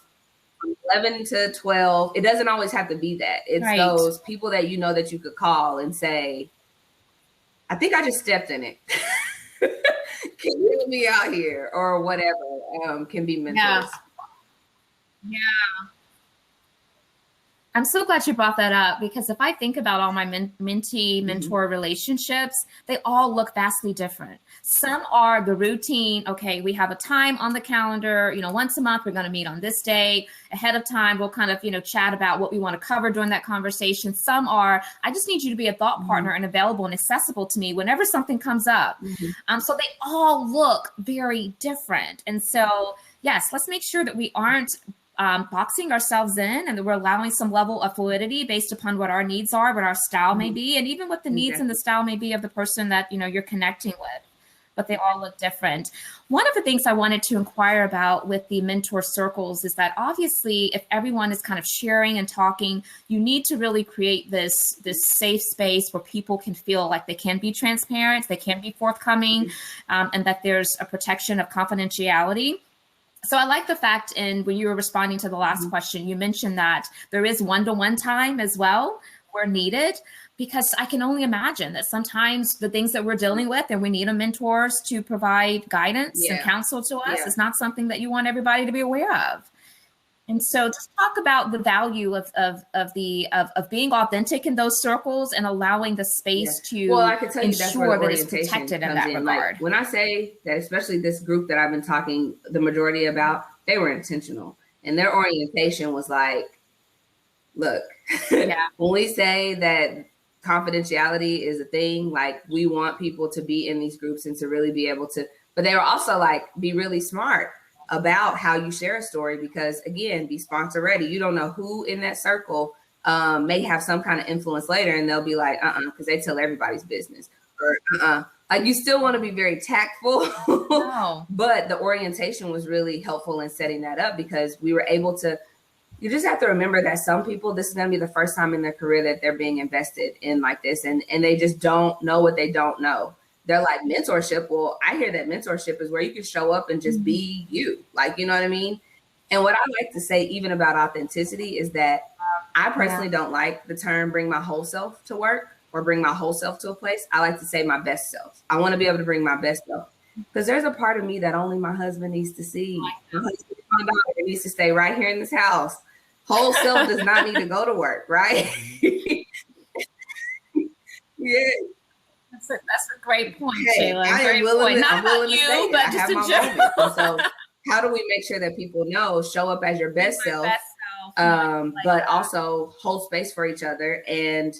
from 11 to 12? It doesn't always have to be that. It's those people that that you could call and say, I think I just stepped in it. can you help me out here or whatever, can be mentors.
Yeah. I'm so glad you brought that up, because if I think about all my mentee-mentor relationships, they all look vastly different. Some are the routine. Okay, we have a time on the calendar, once a month, we're going to meet on this day. Ahead of time, we'll kind of, chat about what we want to cover during that conversation. Some are, I just need you to be a thought partner and available and accessible to me whenever something comes up. So they all look very different. And so, yes, let's make sure that we aren't boxing ourselves in, and that we're allowing some level of fluidity based upon what our needs are, what our style may be, and even what the needs and the style may be of the person that you're connecting with. But they all look different. One of the things I wanted to inquire about with the mentor circles is that obviously, if everyone is kind of sharing and talking, you need to really create this safe space where people can feel like they can be transparent, they can be forthcoming, and that there's a protection of confidentiality. So I like the fact, and when you were responding to the last question, you mentioned that there is one-to-one time as well where needed, because I can only imagine that sometimes the things that we're dealing with and we need a mentors to provide guidance and counsel to us is not something that you want everybody to be aware of. And so just talk about the value of being authentic in those circles and allowing the space to
I can tell you
ensure that it's protected in that regard.
Like, when I say that, especially this group that I've been talking the majority about, they were intentional. And their orientation was like, look, when we say that confidentiality is a thing, like, we want people to be in these groups and to really be able to, but they were also like, be really smart about how you share a story, because again, be sponsor ready. You don't know who in that circle may have some kind of influence later, and they'll be like, because they tell everybody's business, or like, you still want to be very tactful. But the orientation was really helpful in setting that up, because we were able to, you just have to remember that some people, this is going to be the first time in their career that they're being invested in like this, and they just don't know what they don't know. They're like, mentorship. Well, I hear that mentorship is where you can show up and just be you. Like, you know what I mean? And what I like to say, even about authenticity, is that I personally don't like the term bring my whole self to work or bring my whole self to a place. I like to say my best self. I want to be able to bring my best self, because there's a part of me that only my husband needs to see. My husband, my daughter, needs to stay right here in this house. Whole self does not need to go to work, right?
That's a great point, Shalynne.
I am willing to say
but
I have my moments. And so how do we make sure that people know, show up as your best self, but also hold space for each other, and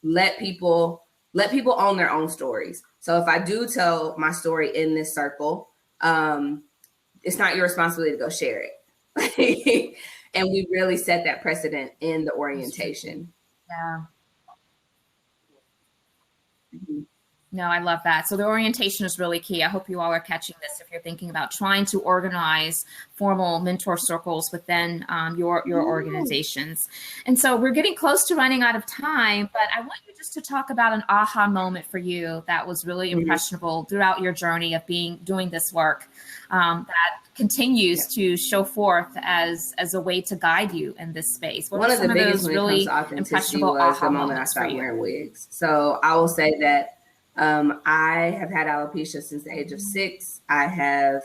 let people own their own stories. So if I do tell my story in this circle, it's not your responsibility to go share it. And we really set that precedent in the orientation.
No, I love that. So the orientation is really key. I hope you all are catching this if you're thinking about trying to organize formal mentor circles within your organizations. And so we're getting close to running out of time, but I want you just to talk about an aha moment for you that was really impressionable throughout your journey of doing this work, that continues to show forth as a way to guide you in this space.
One of the biggest when it comes to authenticity was the moment I started wearing wigs. So I will say that I have had alopecia since the age of 6. I have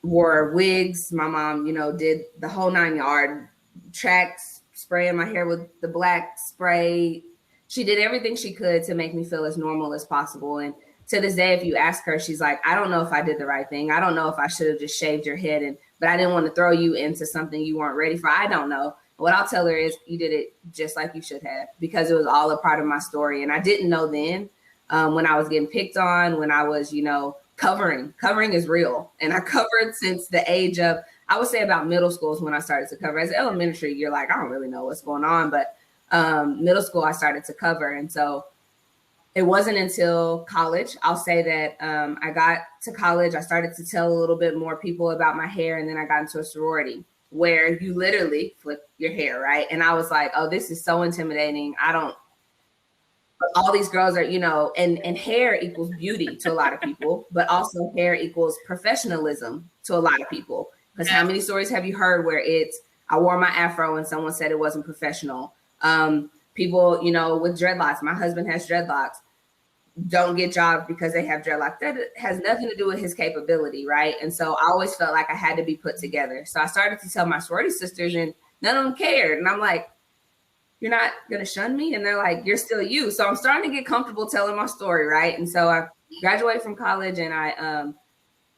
wore wigs. My mom, did the whole 9 yard, tracks, spraying my hair with the black spray. She did everything she could to make me feel as normal as possible. And to this day, if you ask her, she's like, I don't know if I did the right thing. I don't know if I should have just shaved your head, but I didn't want to throw you into something you weren't ready for. I don't know. What I'll tell her is, you did it just like you should have, because it was all a part of my story. And I didn't know then, when I was getting picked on, when I was, covering is real. And I covered since the age of, I would say about middle school is when I started to cover. As elementary, you're like, I don't really know what's going on. But middle school, I started to cover. And so it wasn't until college, I'll say that I got to college, I started to tell a little bit more people about my hair. And then I got into a sorority where you literally flip your hair, right? And I was like, oh, this is so intimidating. All these girls are, and hair equals beauty to a lot of people, but also hair equals professionalism to a lot of people. Because how many stories have you heard where I wore my afro and someone said it wasn't professional? People, with dreadlocks, my husband has dreadlocks. don't get jobs because they have dreadlocks. That has nothing to do with his capability, right? And so I always felt like I had to be put together. So I started to tell my sorority sisters, and none of them cared. And I'm like, you're not going to shun me? And they're like, you're still you. So I'm starting to get comfortable telling my story, right? And so I graduated from college, and I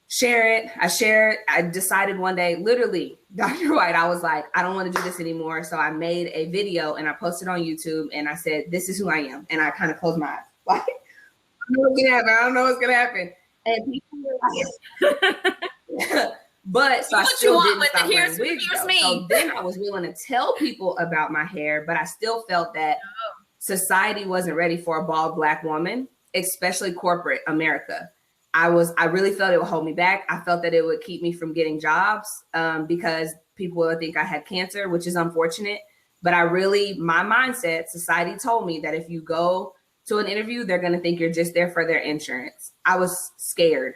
share it. I decided one day, literally, Dr. White, I was like, I don't want to do this anymore. So I made a video and I posted on YouTube, and I said, this is who I am. And I kind of closed my eyes. Like, I don't know what's going to happen. And people were like, but so I still didn't stop wearing wigs. So then I was willing to tell people about my hair, but I still felt that society wasn't ready for a bald Black woman, especially corporate America. I really felt it would hold me back. I felt that it would keep me from getting jobs because people would think I had cancer, which is unfortunate. But my mindset, society told me that if you go to an interview, they're going to think you're just there for their insurance. I was scared.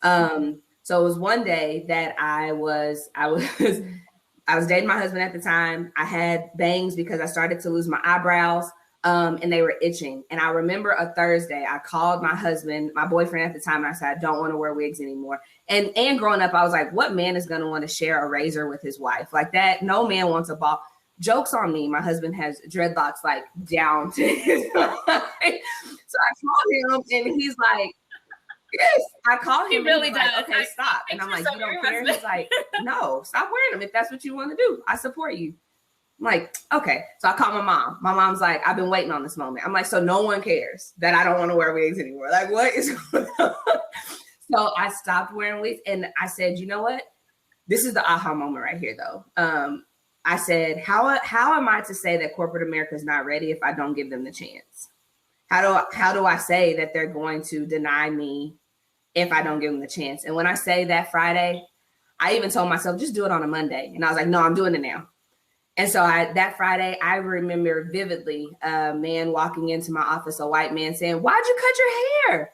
So it was one day that I was dating my husband at the time. I had bangs because I started to lose my eyebrows. And they were itching. And I remember a Thursday, I called my husband, my boyfriend at the time, and I said, I don't want to wear wigs anymore. And growing up, I was like, what man is going to want to share a razor with his wife? Like that, no man wants a ball. Joke's on me. My husband has dreadlocks like down to his So I called him, and he's like, yes. I called him. He really does. Like, okay, stop. And I'm like, you don't care? He's like, no, stop wearing them if that's what you want to do. I support you. I'm like, okay. So I called my mom. My mom's like, I've been waiting on this moment. I'm like, so no one cares that I don't want to wear wigs anymore. Like, what is going on? So I stopped wearing wigs, and I said, you know what? This is the aha moment right here, though. I said, how am I to say that corporate America is not ready if I don't give them the chance? How do I say that they're going to deny me if I don't give them the chance? And when I say that Friday, I even told myself, just do it on a Monday. And I was like, no, I'm doing it now. And so that Friday, I remember vividly a man walking into my office, a white man saying, why'd you cut your hair?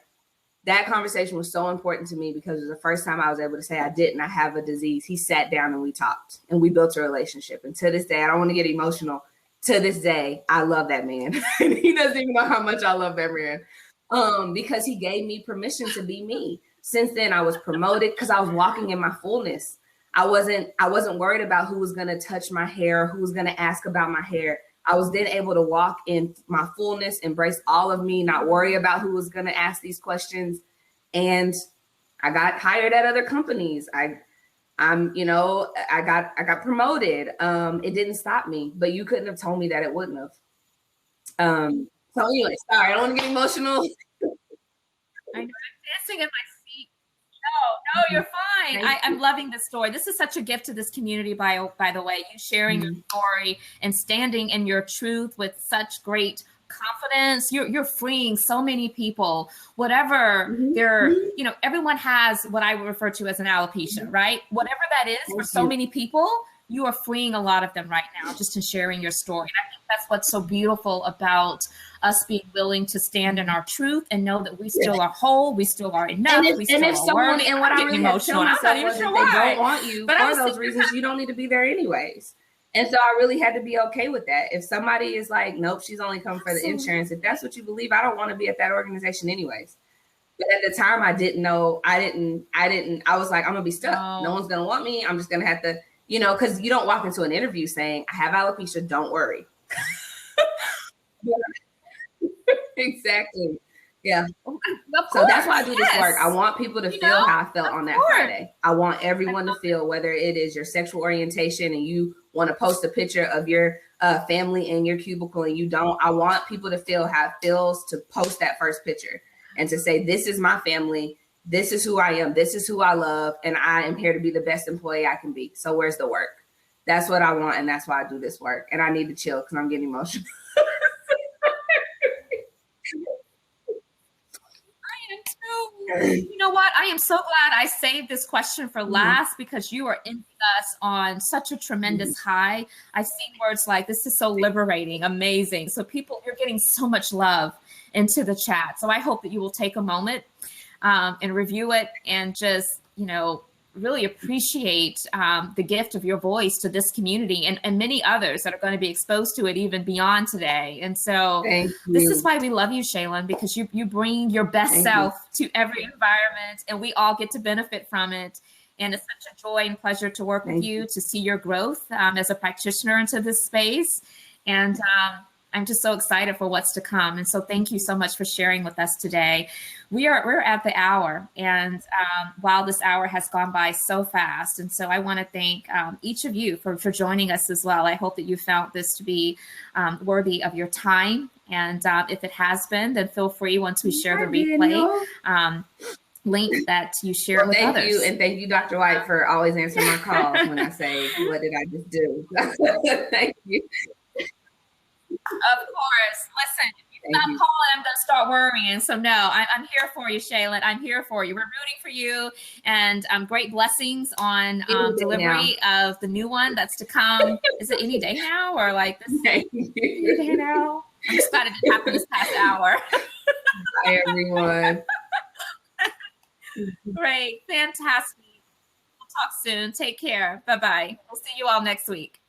That conversation was so important to me because it was the first time I was able to say I have a disease. He sat down and we talked and we built a relationship. And to this day, I don't want to get emotional. To this day, I love that man. And he doesn't even know how much I love that man because he gave me permission to be me. Since then, I was promoted because I was walking in my fullness. I wasn't worried about who was going to touch my hair, who was going to ask about my hair. I was then able to walk in my fullness, embrace all of me, not worry about who was going to ask these questions. And I got hired at other companies. I got promoted. It didn't stop me, but you couldn't have told me that it wouldn't have. So anyway, sorry, I don't want to get emotional.
I know, I'm dancing in my seat. No, you're fine. I'm loving this story. This is such a gift to this community, by the way, you sharing your story and standing in your truth with such great confidence. You're freeing so many people, whatever everyone has what I would refer to as an alopecia, right? Whatever that is for so many people, you are freeing a lot of them right now just in sharing your story. And I think that's what's so beautiful about us being willing to stand in our truth and know that we still are whole, we still are enough, we still are worthy.
And what I really emotional, I'm not even sure why. They don't want you but for those reasons. You don't need to be there anyways. And so I really had to be okay with that. If somebody is like, nope, she's only coming for the insurance. If that's what you believe, I don't want to be at that organization anyways. But at the time, I didn't know. I was like, I'm gonna be stuck. No one's gonna want me. I'm just gonna have to. Because you don't walk into an interview saying, I have alopecia, don't worry. Exactly. Yeah. So that's why I do this work. I want people to feel how I felt on that Friday. I want everyone to feel, whether it is your sexual orientation and you want to post a picture of your family in your cubicle and you don't. I want people to feel how it feels to post that first picture and to say, this is my family. This is who I am. This is who I love. And I am here to be the best employee I can be. So where's the work? That's what I want. And that's why I do this work. And I need to chill because I'm getting emotional.
I am too. You know what? I am so glad I saved this question for last because you are ending us on such a tremendous high. I've seen words like, this is so liberating, amazing. So people, you're getting so much love into the chat. So I hope that you will take a moment and review it and just, really appreciate the gift of your voice to this community and many others that are going to be exposed to it even beyond today. And so this is why we love you, Shalynne, because you bring your best self to every environment, and we all get to benefit from it. And it's such a joy and pleasure to work with you, to see your growth as a practitioner into this space. And I'm just so excited for what's to come. And so thank you so much for sharing with us today. We're at the hour, and wow, this hour has gone by so fast. And so I want to thank each of you for joining us as well. I hope that you found this to be worthy of your time. And if it has been, then feel free, once we share the replay, link that you share with others.
Thank you. And thank you, Dr. White, for always answering my calls when I say, what did I just do? Thank you.
Of course. Listen, if you stop calling, I'm going to start worrying. So no, I'm here for you, Shalynne. I'm here for you. We're rooting for you, and great blessings on delivery of the new one that's to come. Is it any day now, or like this any day now? I'm just glad it didn't happen this past hour.
Bye, everyone.
Great. Fantastic. We'll talk soon. Take care. Bye-bye. We'll see you all next week.